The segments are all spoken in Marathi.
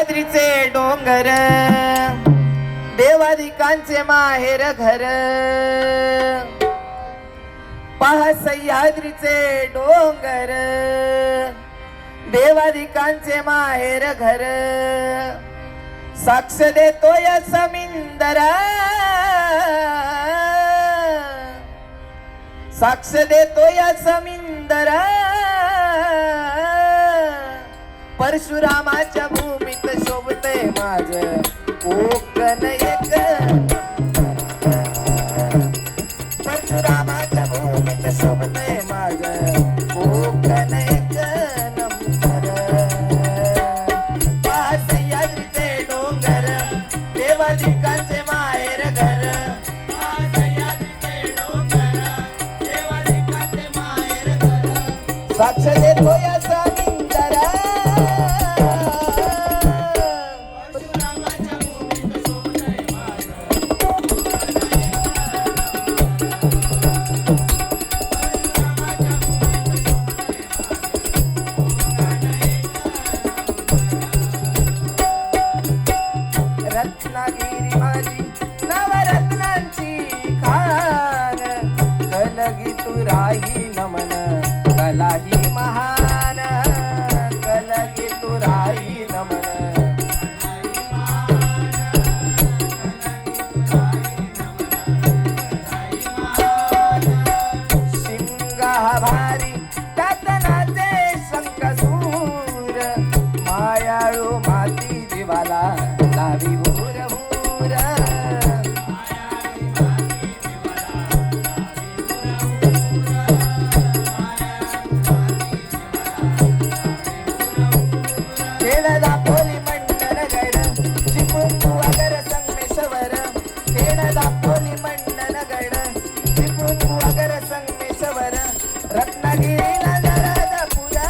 सह्याद्रीचे डोंगर देवादिकांचे माहेर घर पहा सह्याद्रीचे डोंगर देवादिकांचे माहेर घर साक्ष देतोय समिंदरा साक्ष देतोय समिंदरा परशुरामाच्या भूमीत शोभतय माझं कोकण एक परशुरामाच्या भूमीत शोभतय माझं कोकण एक नंबर पहा सह्याद्रीचे डोंगर देवादिकांचे माहेर घर पहा सह्याद्रीचे डोंगर देवादिकांचे माहेर घर साक्ष देतोय समिंदरा रत्नागिरी माझी नवरत्नांची खान कलगी तू राही नमन कलाही महान कलगी तू राही नमन शिंगा भारी कातनाचे शंकसूर मायाळू माती जीवाला लावी भूर भूर खेळला पोली मंडल गड चिपळूण अगर संगमेश्वर खेळला पोली मंडल गड चिपळूण अगर संगमेश्वर रत्नागिरीला नरदपुरा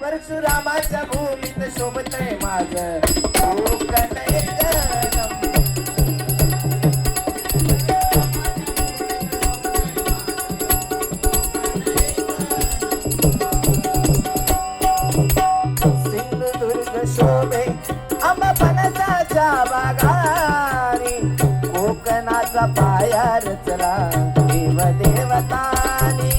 परशुरामाच्या भूमीत शोभतय माझं कोकण एक सिंधुदुर्ग शोभे आंबा फणसाच्या बागारी कोकणाचा पाया रचला देव देवतानी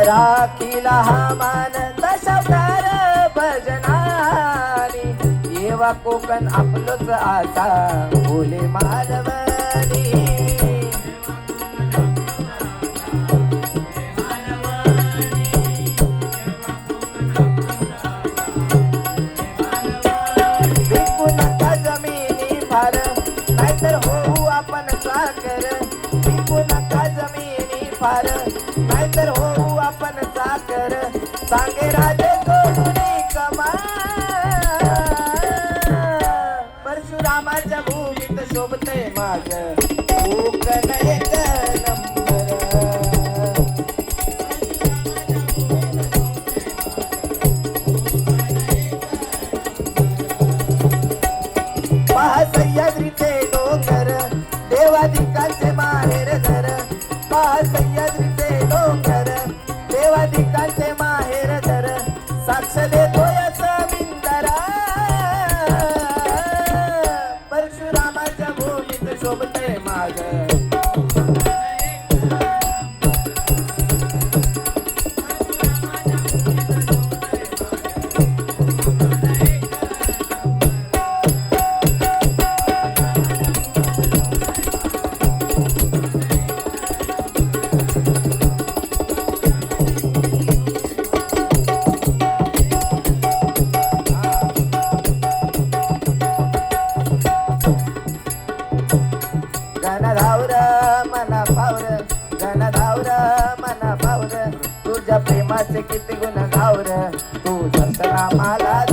राखीला हा मान दशावतार भजनानी येवा कोकण आपलंच आता बोले मालवणी विकू नका जमिनी फार नाहीतर होऊ आपण साकर विकू नका जमिनी फार नाहीतर होऊ आपण साकर सांगे राजे सोडून कमा परशुरामाच्या भूमीत शोभतय माझं कोकण एक नंबर पहा सह्याद्रीचे डोंगर देवादिकांचे माहेर घर पहा सह्याद्रीचे डोंगर देवादिकांचे माहेर घर साक्ष देतोय समिंदरा परशुरामाच्या भूमीत शोभतय माझं गणधावर मना पावर गणधावर मना पावर तुझ्या प्रेमाचे किती गुण गावर तू दर्शना मला